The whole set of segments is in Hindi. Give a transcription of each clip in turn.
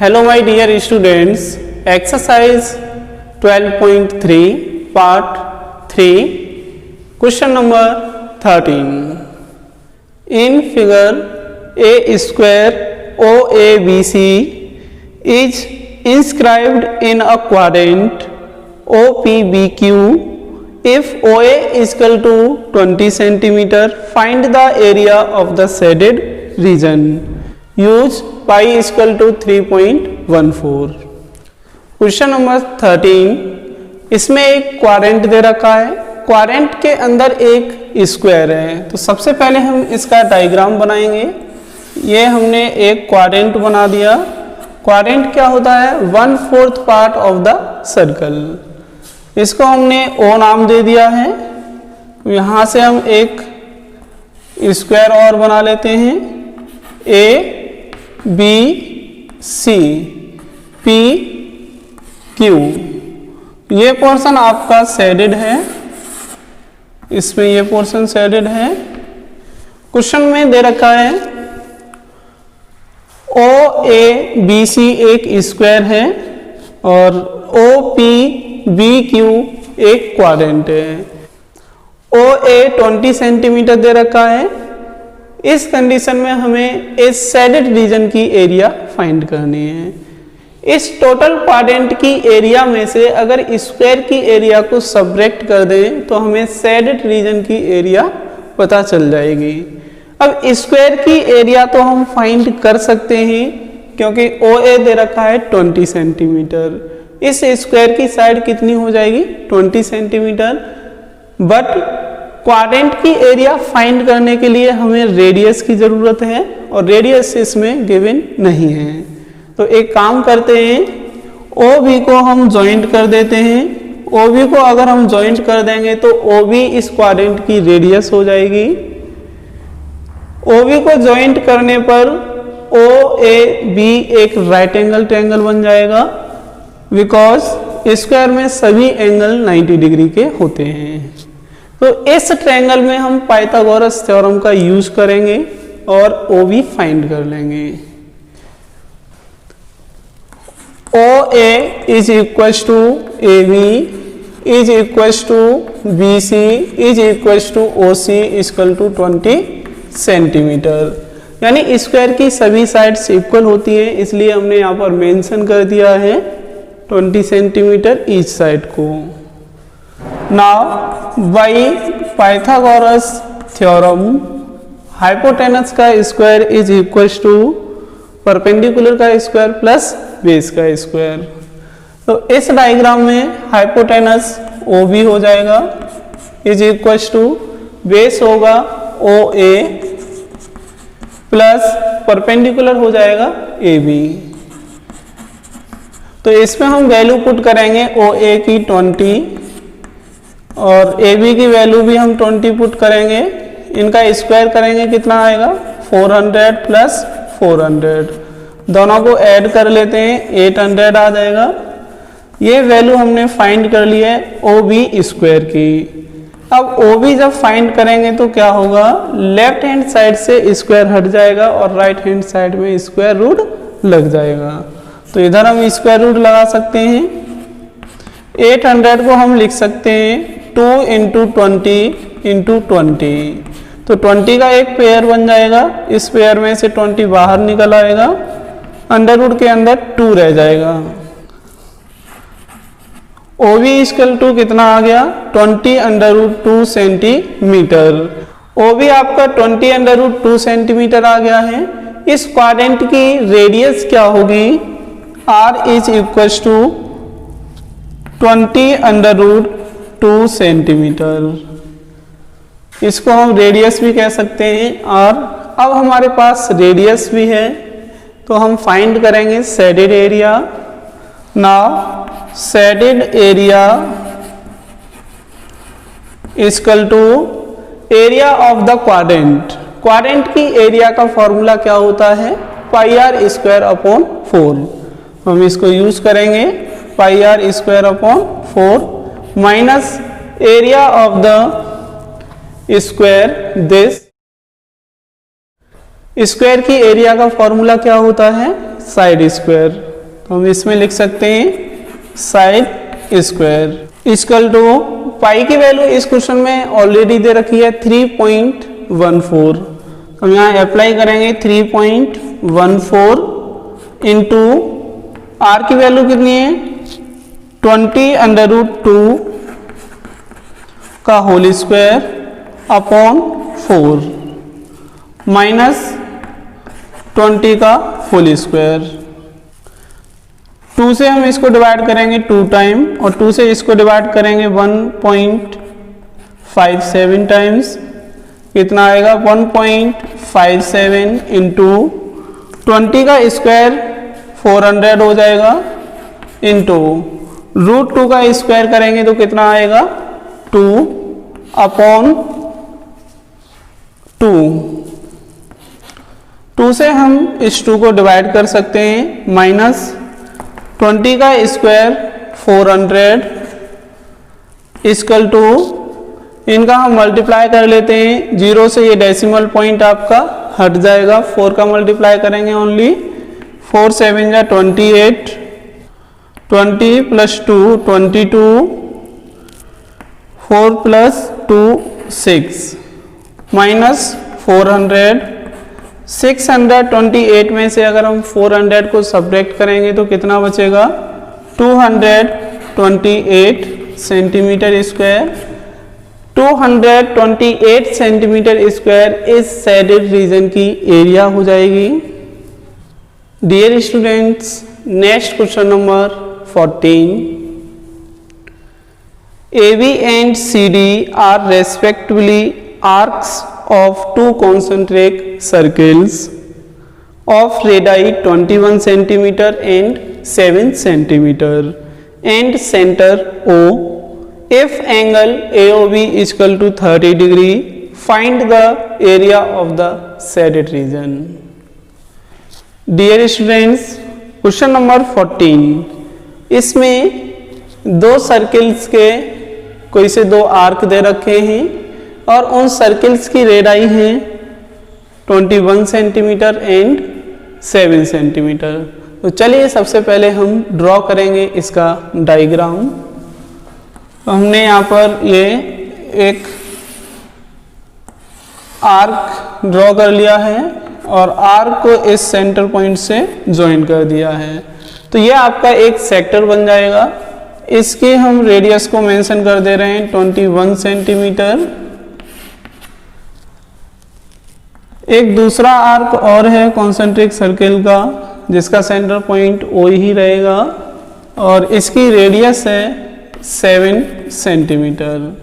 Hello my dear students, exercise 12.3 part 3 question number 13. In figure a square OABC is inscribed in a quadrant OPBQ. If OA is equal to 20 cm, find the area of the shaded region. Use pi is equal to 3.14. Question number 13, इसमें एक क्वाड्रेंट दे रखा है। क्वाड्रेंट के अंदर एक स्क्वायर है, तो सबसे पहले हम इसका डायग्राम बनाएंगे। ये हमने एक क्वाड्रेंट बना दिया। क्वाड्रेंट क्या होता है? 1/4 पार्ट ऑफ द सर्कल। इसको हमने ओ नाम दे दिया है। यहाँ से हम एक स्क्वायर और बना लेते हैं। A B C P Q, ये पोर्शन आपका शेडेड है, इसमें ये पोर्शन शेडेड है। क्वेश्चन में दे रखा है ओ ए बी सी एक स्क्वायर है और ओ पी बी क्यू एक क्वाड्रेंट है। ओ ए 20 सेंटीमीटर दे रखा है। इस कंडीशन में हमें इस शेडेड रीजन की एरिया फाइंड करनी है। इस टोटल क्वाड्रेंट की एरिया में से अगर स्क्वायर की एरिया को सब्ट्रैक्ट कर दें तो हमें शेडेड रीजन की एरिया पता चल जाएगी। अब स्क्वायर की एरिया तो हम फाइंड कर सकते हैं क्योंकि ओ ए दे रखा है 20 सेंटीमीटर। इस स्क्वायर की साइड कितनी हो जाएगी? 20 सेंटीमीटर। बट क्वाड्रेंट की एरिया फाइंड करने के लिए हमें रेडियस की ज़रूरत है और रेडियस इसमें गिवन नहीं है। तो एक काम करते हैं, ओ बी को हम जॉइंट कर देते हैं। ओ बी को अगर हम जॉइंट कर देंगे तो ओ बी इस क्वाड्रेंट की रेडियस हो जाएगी। ओ बी को जॉइंट करने पर ओ ए बी एक राइट एंगल ट्रायंगल बन जाएगा, बिकॉज स्क्वायर में सभी एंगल 90 डिग्री के होते हैं। तो इस ट्रायंगल में हम पाइथागोरस थ्योरम का यूज करेंगे और ओ बी फाइंड कर लेंगे। O A is equal to A B is equal to B C is equal to O C equal to 20 centimetre. यानी स्क्वायर की सभी साइड्स इक्वल होती हैं, इसलिए हमने यहाँ पर मेंशन कर दिया है 20 सेंटीमीटर ईच साइड को। Now by Pythagoras theorem hypotenuse का square is equal to perpendicular का स्क्वायर प्लस बेस का स्क्वायर। तो इस डायग्राम में हाइपोटेनस ओ बी हो जाएगा इज इक्वल टू बेस होगा ओ ए प्लस परपेंडिकुलर हो जाएगा ए बी। तो इसमें हम वैल्यू पुट करेंगे ओ ए की 20 और ए बी की वैल्यू भी हम 20 पुट करेंगे। इनका स्क्वायर करेंगे, कितना आएगा? 400 प्लस 400, दोनों को ऐड कर लेते हैं, 800 आ जाएगा। ये वैल्यू हमने फाइंड कर ली है ओ बी स्क्वायर की। अब ओ बी जब फाइंड करेंगे तो क्या होगा? लेफ्ट हैंड साइड से स्क्वायर हट जाएगा और राइट हैंड साइड में स्क्वायर रूट लग जाएगा। तो इधर हम स्क्वायर रूट लगा सकते हैं। 800 को हम लिख सकते हैं 2 × 20 × 20। तो 20 का एक पेयर बन जाएगा, इस पेयर में से 20 बाहर निकल आएगा, अंडर रूट के अंदर 2 रह जाएगा। ओ बी इक्वल टू कितना आ गया? 20√2 सेंटीमीटर। ओ बी आपका 20√2 सेंटीमीटर आ गया है। इस क्वाड्रेंट की रेडियस क्या होगी? R is equal to 20√2 centimetre. इसको हम रेडियस भी कह सकते हैं। और अब हमारे पास रेडियस भी है तो हम फाइंड करेंगे shaded area. Now shaded area equal to area of the quadrant. Quadrant की एरिया का फॉर्मूला क्या होता है? Pi r square upon 4। हम इसको यूज करेंगे, pi r square upon 4 minus area of the square this. Square की एरिया का फॉर्मूला क्या होता है? Side square. हम इसमें लिख सकते हैं side square equal to pi की वैल्यू इस क्वेश्चन में ऑलरेडी दे रखी है 3.14। हम यहाँ अप्लाई करेंगे 3.14 इंटू आर की वैल्यू कितनी है 20√2 का होल स्क्वायर अपॉन 4 माइनस 20 का होल स्क्वायर। 2 से हम इसको डिवाइड करेंगे 2 टाइम और 2 से इसको डिवाइड करेंगे 1.57 टाइम्स। कितना आएगा 1.57 इंटू 20 का स्क्वायर 400 हो जाएगा इंटू √2 का स्क्वायर करेंगे तो कितना आएगा 2 अपॉन 2 से हम इस 2 को डिवाइड कर सकते हैं माइनस 20 का स्क्वायर 400 इक्वल टू इनका हम मल्टीप्लाई कर लेते हैं 0 से ये डेसिमल पॉइंट आपका हट जाएगा 4 का मल्टीप्लाई करेंगे ओनली 4 7 जा 28 20 प्लस 2 22 4 प्लस 2 6 माइनस 400 628 में से अगर हम 400 को सब्ट्रैक्ट करेंगे तो कितना बचेगा 228 सेंटीमीटर स्क्वायर। 228 सेंटीमीटर स्क्वायर इस शेडेड रीजन की एरिया हो जाएगी। Dear students, next question number 14। AB and CD are respectively arcs of two concentric circles of radii 21 cm and 7 cm and center O. If angle AOB is equal to 30 degree, find the area of the shaded region. Dear students, question number 14, इसमें दो सर्किल्स के कोई से दो आर्क दे रखे हैं और उन सर्किल्स की रेडियाई है 21 सेंटीमीटर एंड 7 सेंटीमीटर। तो चलिए सबसे पहले हम ड्रॉ करेंगे इसका डायग्राम। तो हमने यहाँ पर ये एक आर्क ड्रॉ कर लिया है और आर्क को इस सेंटर पॉइंट से ज्वाइन कर दिया है। तो ये आपका एक सेक्टर बन जाएगा। इसके हम रेडियस को मेंशन कर दे रहे हैं 21 सेंटीमीटर। एक दूसरा आर्क और है कॉन्सेंट्रिक सर्किल का जिसका सेंटर पॉइंट ओ ही रहेगा और इसकी रेडियस है 7 सेंटीमीटर।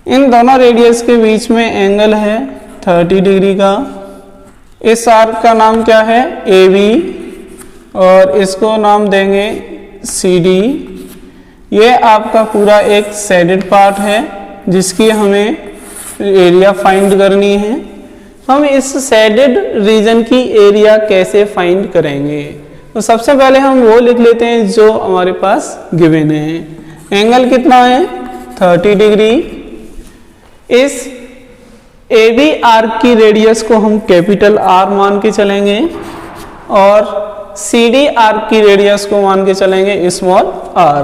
इन दोनों रेडियस के बीच में एंगल है 30 डिग्री का। इस आर्क का नाम क्या है AB और इसको नाम देंगे CD। ये आपका पूरा एक शेडेड पार्ट है जिसकी हमें एरिया फाइंड करनी है। हम इस शेडेड रीजन की एरिया कैसे फाइंड करेंगे? तो सबसे पहले हम वो लिख लेते हैं जो हमारे पास गिवन है। एंगल कितना है 30 डिग्री। इस AB आर्क की रेडियस को हम कैपिटल R मान के चलेंगे और CD आर्क की रेडियस को मान के चलेंगे small r।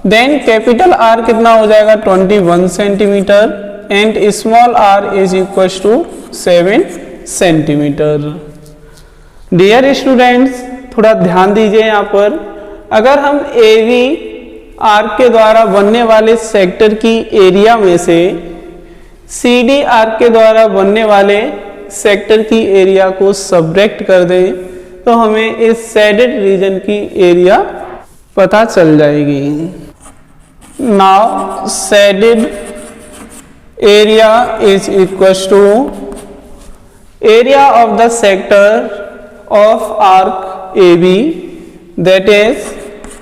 Then capital R कितना हो जाएगा 21 centimetre and small r is equal to 7 centimetre. Dear students, थोड़ा ध्यान दीजिए यहाँ पर। अगर हम AB आर्क के द्वारा बनने वाले सेक्टर की एरिया में से CD आर्क के द्वारा बनने वाले सेक्टर की एरिया को सब्ट्रैक्ट कर दें तो हमें इस शेडेड रीजन की एरिया पता चल जाएगी। Now shaded area is equal to area of the sector of arc AB that is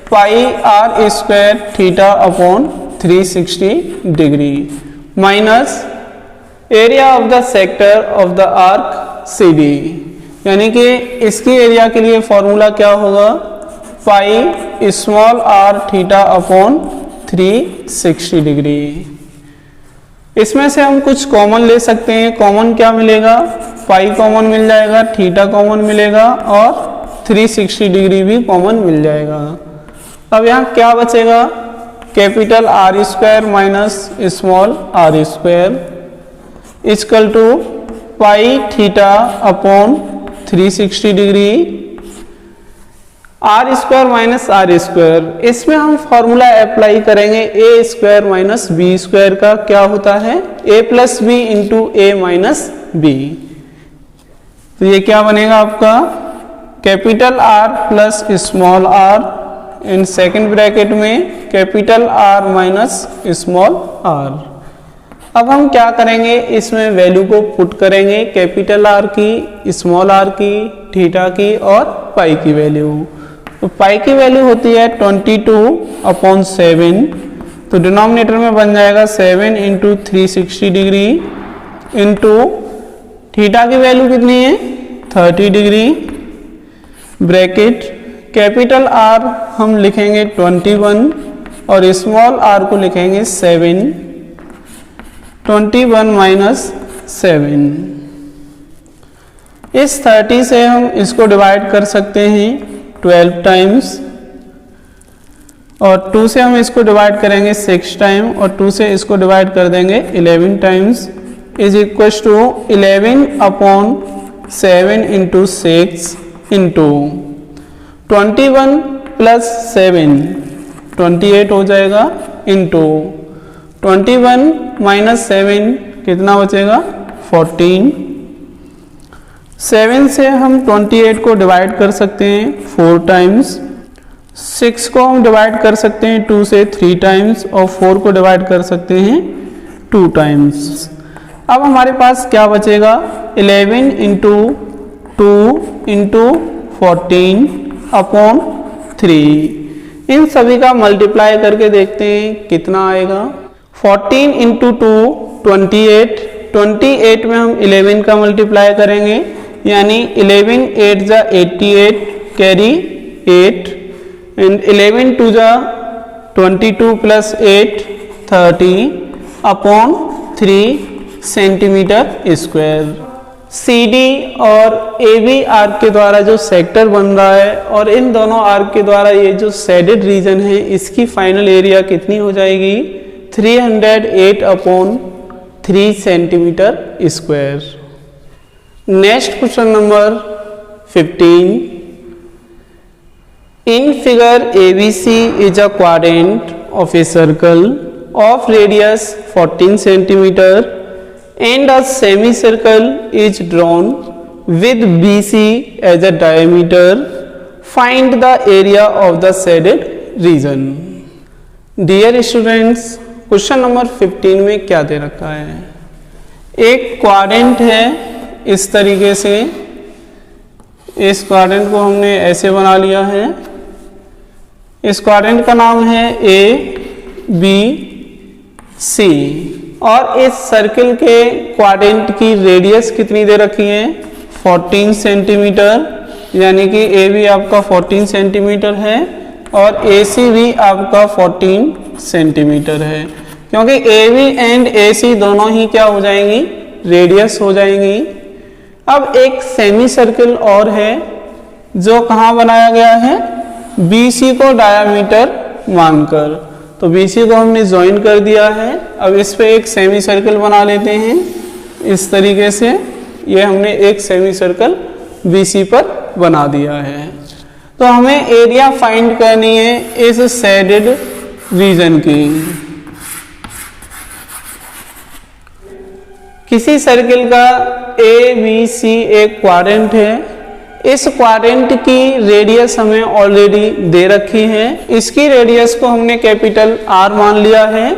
pi r square theta upon 360 degree minus area of the sector of the arc CD। यानी कि इसकी एरिया के लिए फॉर्मूला क्या होगा पाई small r theta upon 360 degree. इसमें से हम कुछ कॉमन ले सकते हैं। कॉमन क्या मिलेगा पाई कॉमन मिल जाएगा, थीटा कॉमन मिलेगा और 360 डिग्री भी कॉमन मिल जाएगा। अब यहाँ क्या बचेगा, capital r square minus small r square equal to pi theta upon 360 degree r square minus r square. इसमें हम फॉर्मूला अप्लाई करेंगे a square minus b square का, क्या होता है a plus b into a minus b. तो ये क्या बनेगा आपका, capital r plus small r in second bracket में capital r minus small r. अब हम क्या करेंगे, इसमें वैल्यू को पुट करेंगे, कैपिटल आर की, स्मॉल आर की, थीटा की और पाई की वैल्यू। तो पाई की वैल्यू होती है 22/7, तो डिनोमिनेटर में बन जाएगा 7 इंटू 360 डिग्री इंटू थीटा की वैल्यू कितनी है 30 डिग्री, ब्रैकेट कैपिटल आर हम लिखेंगे 21 और स्मॉल आर को लिखेंगे 7, 21 माइनस 7। इस 30 से हम इसको डिवाइड कर सकते हैं 12 टाइम्स और 2 से हम इसको डिवाइड करेंगे 6 टाइम और 2 से इसको डिवाइड कर देंगे 11 times is equal to 11/7 into 6 into 21 plus 7 28 हो जाएगा इंटू 21 माइनस 7 कितना बचेगा 14। 7 से हम 28 को डिवाइड कर सकते हैं 4 टाइम्स, 6 को हम डिवाइड कर सकते हैं 2 से 3 टाइम्स और 4 को डिवाइड कर सकते हैं 2 टाइम्स। अब हमारे पास क्या बचेगा 11 इंटू 2 इंटू 14 अपॉन 3। इन सभी का मल्टीप्लाई करके देखते हैं कितना आएगा। 14 इंटू 2 28, 28 में हम 11 का मल्टीप्लाई करेंगे यानी 11 8 जा 88 कैरी 8 एंड 11 2 जा 22 plus 8 30 upon 3 centimetre square. CD और AB आर्क के द्वारा जो सेक्टर बन रहा है और इन दोनों आर्क के द्वारा ये जो शेडेड रीजन है इसकी फाइनल एरिया कितनी हो जाएगी 308 upon 3 centimetre square. Next question number 15। In figure ABC is a quadrant of a circle of radius 14 centimeter and a semicircle is drawn with BC as a diameter. Find the area of the shaded region. Dear students, question number 15 में क्या दे रखा है, एक क्वाड्रेंट है इस तरीके से, इस क्वाड्रेंट को हमने ऐसे बना लिया है। इस क्वाड्रेंट का नाम है ABC और इस सर्किल के क्वाड्रेंट की रेडियस कितनी दे रखी है 14 सेंटीमीटर, यानी कि AB आपका 14 सेंटीमीटर है और AC भी आपका 14 सेंटीमीटर है, क्योंकि AB एंड AC दोनों ही क्या हो जाएंगी रेडियस हो जाएंगी। अब एक सेमी सर्किल और है जो कहाँ बनाया गया है BC को डायामीटर मानकर, तो BC को हमने ज्वाइन कर दिया है। अब इस पे एक सेमी सर्कल बना लेते हैं इस तरीके से, ये हमने एक सेमी सर्कल BC पर बना दिया है। तो हमें एरिया फाइंड करनी है इस शेडेड रीजन की। किसी सर्किल का ABC एक क्वाड्रेंट है, इस क्वाड्रेंट की रेडियस हमें ऑलरेडी दे रखी है, इसकी रेडियस को हमने कैपिटल R मान लिया है।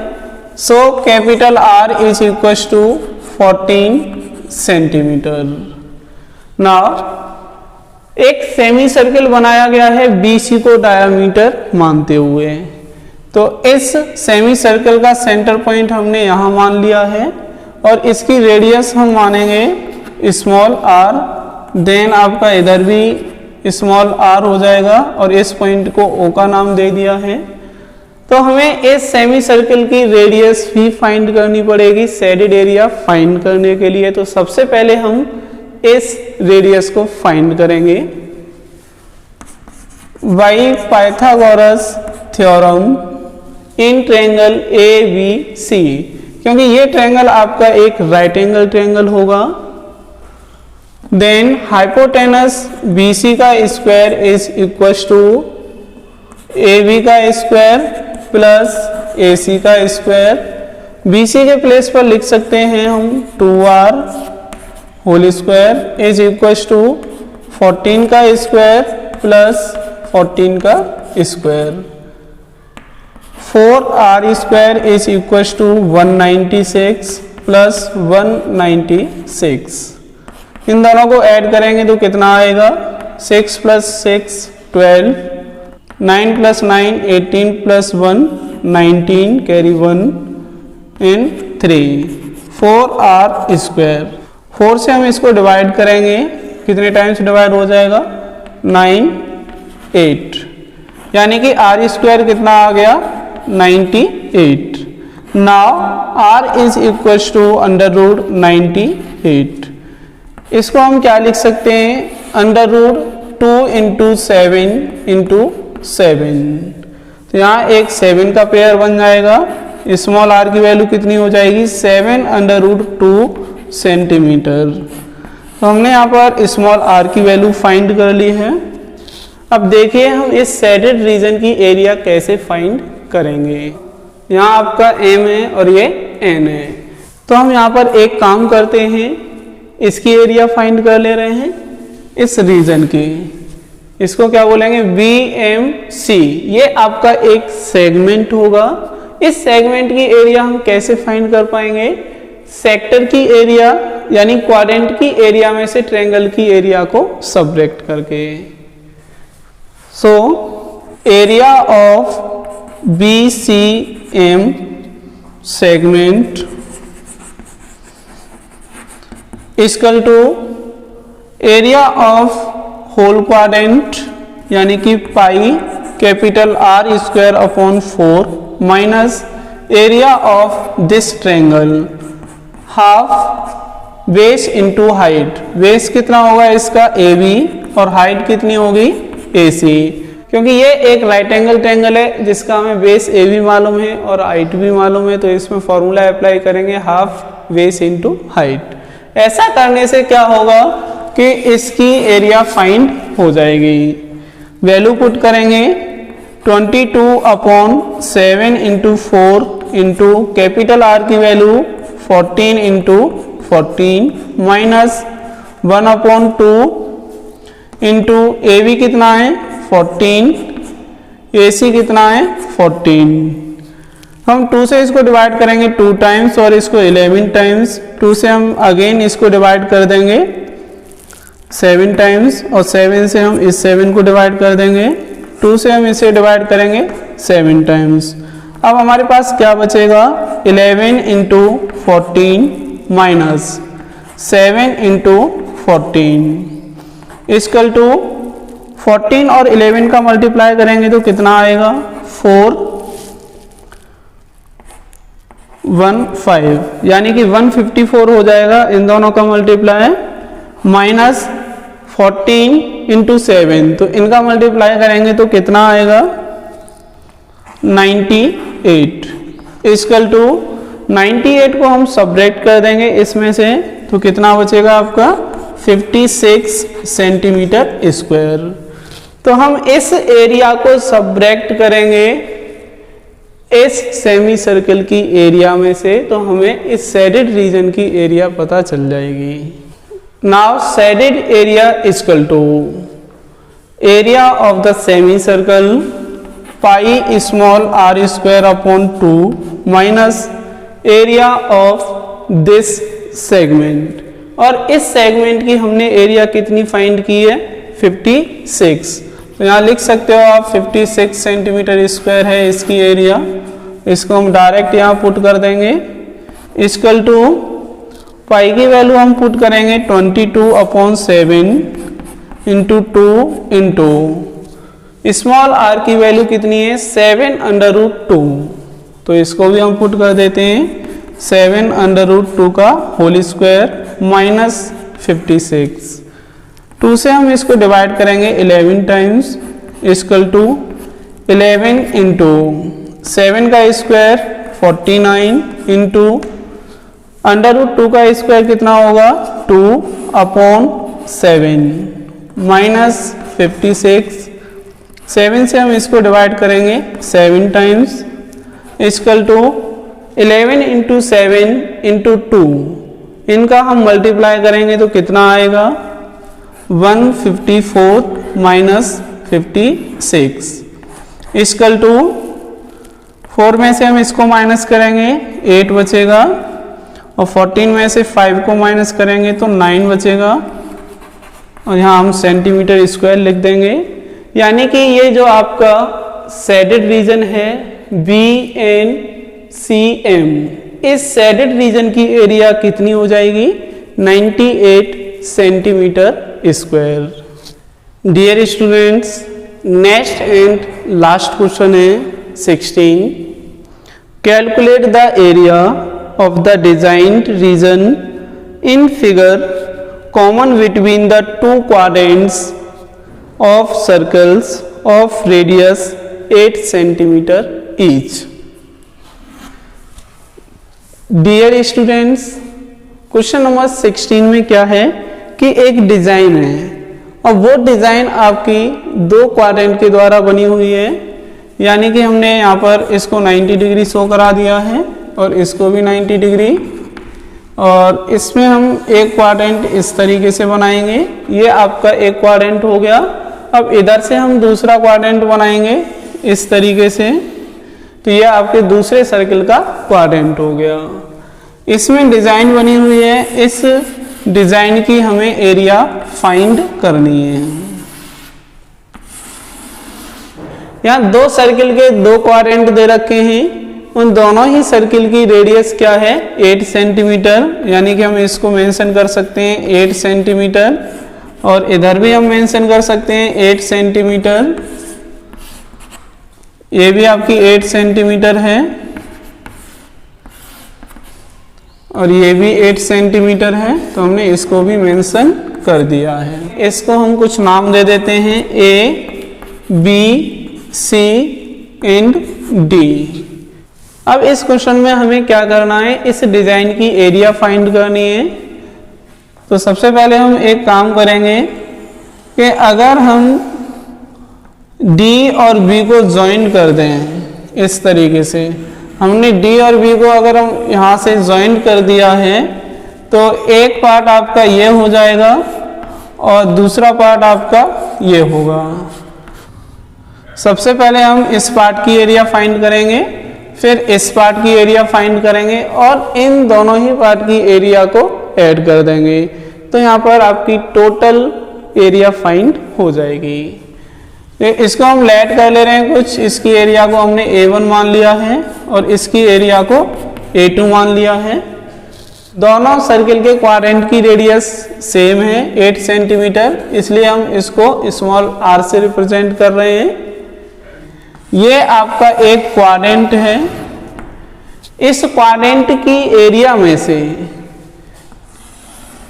So capital R is equal to 14 centimetre. Now एक सेमी सर्किल बनाया गया है BC को डायामीटर मानते हुए, तो इस सेमी सर्किल का सेंटर पॉइंट हमने यहाँ मान लिया है और इसकी रेडियस हम मानेंगे स्मॉल r, देन आपका इधर भी स्मॉल r हो जाएगा और इस पॉइंट को O का नाम दे दिया है। तो हमें इस सेमी सर्किल की रेडियस भी फाइंड करनी पड़ेगी शेडेड एरिया फाइंड करने के लिए। तो सबसे पहले हम इस रेडियस को फाइंड करेंगे। By Pythagoras theorem in triangle A B C, क्योंकि ये ट्रायंगल आपका एक राइट एंगल ट्रायंगल होगा। देन हाइपोटेनस बी सी का square is equal to A B का स्क्वायर प्लस ए सी का स्क्वायर। बी सी के प्लेस पर लिख सकते हैं हम 2r whole square is equal to 14 का स्क्वायर प्लस 14 का square. 4r square is equal to 196 plus 196। इन दोनों को ऐड करेंगे तो कितना आएगा, 6 plus 6 12, 9 plus 9 18 plus 1 19, carry 1 in 3, 4r square. 4 से हम इसको डिवाइड करेंगे, कितने टाइम्स डिवाइड हो जाएगा, 9 8, यानी कि r स्क्वायर कितना आ गया, 98। Now r is equal to under root 98। इसको हम क्या लिख सकते हैं, अंडर रूट 2 इंटू 7 इंटू 7। तो यहाँ एक 7 का पेयर बन जाएगा। स्मॉल r की वैल्यू कितनी हो जाएगी, 7 अंडर रूट 2 सेंटीमीटर। तो हमने यहाँ पर स्मॉल r की वैल्यू फाइंड कर ली है। अब देखिए हम इस शेडेड रीजन की एरिया कैसे फाइंड करेंगे। यहाँ आपका m है और ये n है, तो हम यहाँ पर एक काम करते हैं, इसकी एरिया फाइंड कर ले रहे हैं इस रीजन की। इसको क्या बोलेंगे, BMC। ये आपका एक सेगमेंट होगा। इस सेगमेंट की एरिया हम कैसे फाइंड कर पाएंगे, सेक्टर की एरिया यानी क्वाड्रेंट की एरिया में से ट्रायंगल की एरिया को सबट्रैक्ट करके। So area of BCM segment equal to area of whole quadrant यानी कि pi capital R square upon 4 minus area of this triangle half base into height. Base कितना होगा इसका AB और हाइट कितनी होगी AC, क्योंकि ये एक राइट एंगल ट्रायंगल है जिसका हमें बेस AB मालूम है और हाइट भी मालूम है, तो इसमें फॉर्मूला अप्लाई करेंगे हाफ बेस इंटू हाइट। ऐसा करने से क्या होगा कि इसकी एरिया फाइंड हो जाएगी। वैल्यू पुट करेंगे 22 upon 7 into 4 into capital R की value 14 into 14 minus 1 upon 2 into AB कितना है 14, AC कितना है 14। हम 2 से इसको डिवाइड करेंगे 2 टाइम्स और इसको 11 टाइम्स। 2 से हम अगेन इसको डिवाइड कर देंगे 7 टाइम्स और 7 से हम इस 7 को डिवाइड कर देंगे। 2 से हम इसे डिवाइड करेंगे 7 टाइम्स। अब हमारे पास क्या बचेगा, 11 into 14 minus 7 into 14 equal to 14 और 11 का मल्टीप्लाई करेंगे तो कितना आएगा, 415, यानी कि 154 हो जाएगा इन दोनों का मल्टीप्लाई, माइनस 14 इंटू 7, तो इनका मल्टीप्लाई करेंगे तो कितना आएगा 98 इक्वल टू 98 को हम सब्ट्रैक्ट कर देंगे इसमें से, तो कितना बचेगा आपका 56 सेंटीमीटर स्क्वायर। तो हम इस एरिया को सब्ट्रैक्ट करेंगे इस सेमी सर्कल की एरिया में से, तो हमें इस शेडेड रीजन की एरिया पता चल जाएगी। Now shaded area equal to area of the semi circle pi small r square upon 2 minus area of this segment. और इस सेगमेंट की हमने एरिया कितनी फाइंड की है, 56। तो यहाँ लिख सकते हो आप 56 सेंटीमीटर स्क्वायर है इसकी एरिया। इसको हम डायरेक्ट यहाँ पुट कर देंगे इक्वल टू पाई की वैल्यू हम पुट करेंगे 22 upon 7 into 2 into small r की वैल्यू कितनी है 7 अंडर रूट 2, तो इसको भी हम पुट कर देते हैं 7 अंडर रूट 2 का होल स्क्वायर माइनस 56। 2 से हम इसको डिवाइड करेंगे 11 टाइम्स इक्वल टू 11 इंटू 7 का स्क्वायर 49 इंटू अंडर रूट 2 का स्क्वायर कितना होगा 2/7 माइनस 56। 7 से हम इसको डिवाइड करेंगे 7 times equal to 11 into 7 into 2, इनका हम मल्टीप्लाई करेंगे तो कितना आएगा 154 माइनस 56 इक्वल टू 4 में से हम इसको माइनस करेंगे 8 बचेगा और 14 में से 5 को माइनस करेंगे तो 9 बचेगा और यहाँ हम सेंटीमीटर स्क्वायर लिख देंगे। यानी कि ये जो आपका शेडेड रीजन है BNCM, इस शेडेड रीजन की एरिया कितनी हो जाएगी 98 centimetre square. Dear students, next and last question है 16। Calculate the area of the designed region in figure common between the two quadrants of circles of radius 8 centimetre each. Dear students, question number 16 में क्या है कि एक डिजाइन है और वो डिजाइन आपकी दो क्वाड्रेंट के द्वारा बनी हुई है। यानी कि हमने यहाँ पर इसको 90 डिग्री शो करा दिया है और इसको भी 90 डिग्री, और इसमें हम एक क्वाड्रेंट इस तरीके से बनाएंगे। ये आपका एक क्वाड्रेंट हो गया। अब इधर से हम दूसरा क्वाड्रेंट बनाएंगे इस तरीके से, तो ये आपके दूसरे सर्कल का क्वाड्रेंट हो गया। इसमें डिजाइन बनी हुई है, इस डिजाइन की हमें एरिया फाइंड करनी है। यहाँ दो सर्कल के दो क्वाड्रेंट दे रखे हैं, उन दोनों ही सर्कल की रेडियस क्या है 8 सेंटीमीटर। यानी कि हम इसको मेंशन कर सकते हैं 8 सेंटीमीटर और इधर भी हम मेंशन कर सकते हैं 8 सेंटीमीटर। ये भी आपकी 8 सेंटीमीटर है और ये भी 8 सेंटीमीटर है, तो हमने इसको भी मेंशन कर दिया है। इसको हम कुछ नाम दे देते हैं A, B, C and D। अब इस क्वेश्चन में हमें क्या करना है, इस डिजाइन की एरिया फाइंड करनी है। तो सबसे पहले हम एक काम करेंगे कि अगर हम D और B को ज्वाइन कर दें इस तरीके से, हमने D और B को अगर हम यहाँ से ज्वाइन कर दिया है तो एक पार्ट आपका ये हो जाएगा और दूसरा पार्ट आपका ये होगा। सबसे पहले हम इस पार्ट की एरिया फाइंड करेंगे, फिर इस पार्ट की एरिया फाइंड करेंगे और इन दोनों ही पार्ट की एरिया को ऐड कर देंगे, तो यहाँ पर आपकी टोटल एरिया फाइंड हो जाएगी। इसको हम लेट कर ले रहे हैं कुछ, इसकी एरिया को हमने A1 मान लिया है और इसकी एरिया को A2 मान लिया है। दोनों सर्कल के क्वाड्रेंट की रेडियस सेम है 8 सेंटीमीटर, इसलिए हम इसको स्मॉल r से रिप्रेजेंट कर रहे हैं। ये आपका एक क्वाड्रेंट है, इस क्वाड्रेंट की एरिया में से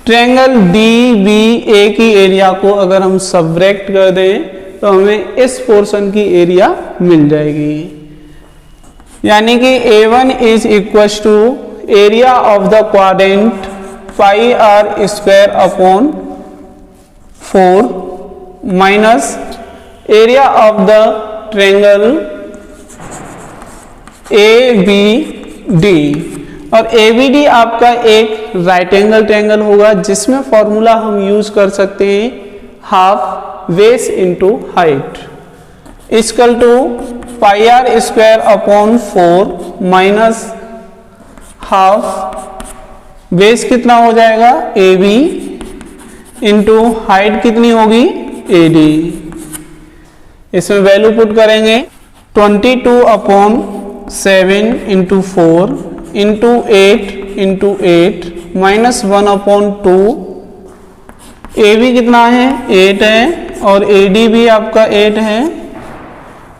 ट्रायंगल DBA की एरिया को अगर हम सबट्रैक्ट कर दें तो हमें इस पोर्शन की एरिया मिल जाएगी। यानी कि A1 is equal to area of the quadrant pi r square upon 4 minus area of the triangle ABD। और ABD आपका एक राइट एंगल ट्रायंगल होगा जिसमें फॉर्मूला हम यूज कर सकते हैं half base into height equal to pi r square upon 4 minus half base कितना हो जाएगा AB इंटू हाइट कितनी होगी AD। इसमें वैल्यू पुट करेंगे 22/7 into 4 into 8 into 8 minus 1/2। AB कितना है 8 है और AD भी आपका 8 है।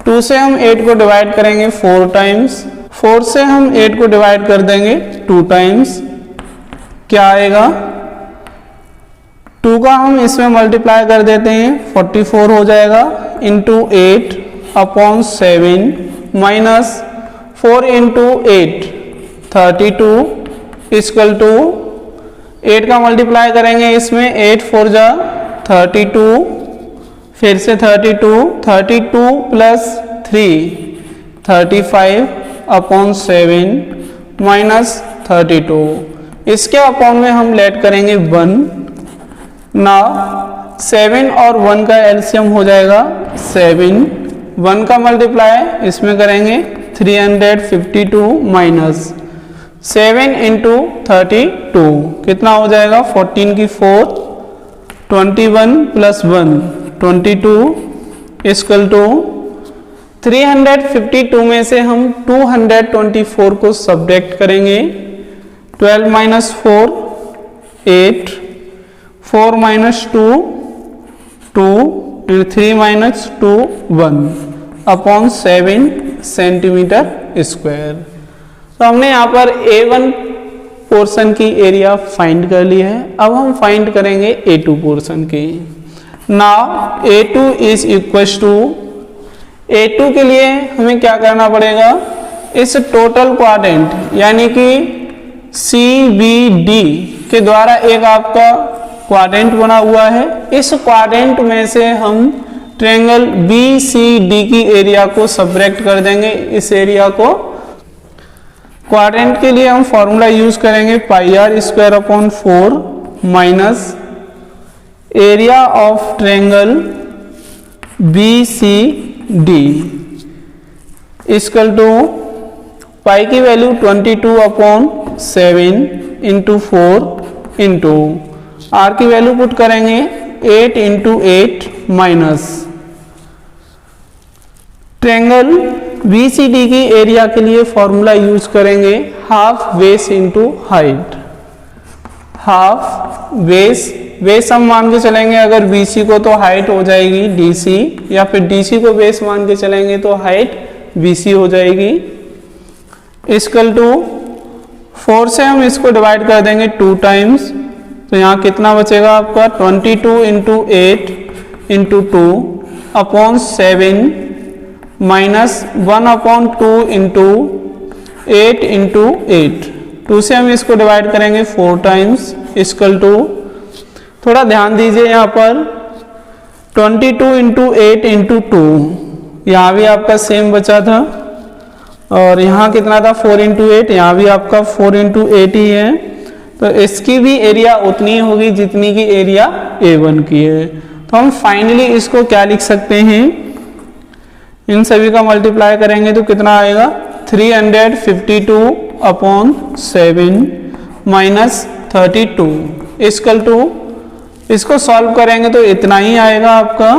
2 से हम 8 को डिवाइड करेंगे 4 टाइम्स, 4 से हम 8 को डिवाइड कर देंगे 2 टाइम्स। क्या आएगा 2 का हम इसमें मल्टीप्लाई कर देते हैं 44 हो जाएगा। Into 8 upon 7 minus 4 into 8 32 equal to 8 का मल्टीप्लाई करेंगे इसमें 8 4 जा 32, फिर से 32 प्लस 3 35 अपॉन 7 माइनस 32। इसके अपॉन में हम लेट करेंगे 1 ना 7 और 1 का एलसीएम हो जाएगा 7, 1 का मल्टीप्लाई इसमें करेंगे 352 माइनस 7 इंटू 32 कितना हो जाएगा 14 की 4 21 प्लस 1 22 इक्वल टू 352 में से हम 224 को सब्ट्रैक्ट करेंगे 12 minus 4 8 4 minus 2 2 and 3 minus 2 1 upon 7 centimetre square. तो हमने यहाँ पर A1 पोर्शन की एरिया फाइंड कर ली है। अब हम फाइंड करेंगे A2 पोर्शन की। Now A2 is equal to A2 के लिए हमें क्या करना पड़ेगा, इस टोटल क्वाड्रेंट यानी कि CBD के द्वारा एक आपका क्वाड्रेंट बना हुआ है। इस क्वाड्रेंट में से हम ट्रायंगल BCD की एरिया को सब्ट्रैक्ट कर देंगे। इस एरिया को क्वाड्रेंट के लिए हम फॉर्मूला यूज करेंगे pi r square upon 4 minus area of triangle BCD equal to pi की value 22 upon 7 into 4 into r की वैल्यू पुट करेंगे 8 इंटू 8 माइनस ट्रायंगल BCD की एरिया के लिए फॉर्मूला यूज करेंगे half base into height. Half base हम मान के चलेंगे अगर BC को तो हाइट हो जाएगी DC, या फिर DC को बेस मान के चलेंगे तो हाइट BC हो जाएगी। इक्वल टू 4 से हम इसको डिवाइड कर देंगे 2 टाइम्स, तो यहाँ कितना बचेगा आपका 22 into 8 into 2 upon 7 minus 1 upon 2 into 8 into 8। 2 से हम इसको डिवाइड करेंगे 4 टाइम्स इक्वल टू, थोड़ा ध्यान दीजिए यहाँ पर 22 इंटू 8 इंटू 2, यहाँ भी आपका सेम बचा था, और यहाँ कितना था 4 इंटू 8, यहाँ भी आपका 4 इंटू 8 ही है। तो इसकी भी एरिया उतनी ही होगी जितनी की एरिया A1 की है। तो हम फाइनली इसको क्या लिख सकते हैं, इन सभी का मल्टीप्लाई करेंगे तो कितना आएगा 352 अपॉन 7 माइनस 32 इक्वल टू, इसको सॉल्व करेंगे तो इतना ही आएगा आपका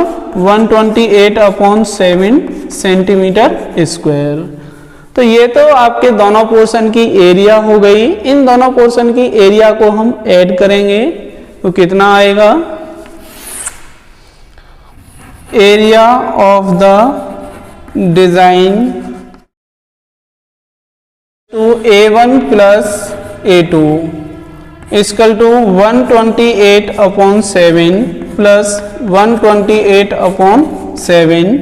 128 अपॉन 7 सेंटीमीटर स्क्वायर। तो ये तो आपके दोनों पोर्शन की एरिया हो गई। इन दोनों पोर्शन की एरिया को हम ऐड करेंगे तो कितना आएगा, area of the design to A1 plus A2 equal to 128 upon 7 plus 128 upon 7,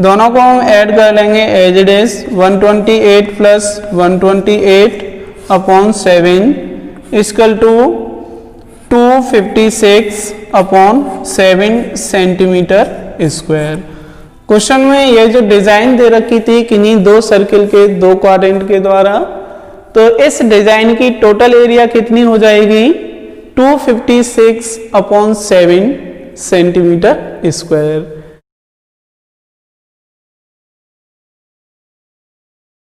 दोनों को हम ऐड कर लेंगे as it is 128 plus 128 upon 7 equal to 256 upon 7 centimetre square. Question में ये जो डिजाइन दे रखी थी किन्हीं 2 सर्किल के 2 क्वाड्रेंट के द्वारा, तो इस डिजाइन की टोटल एरिया कितनी हो जाएगी 256 अपॉन 7 सेंटीमीटर स्क्वायर।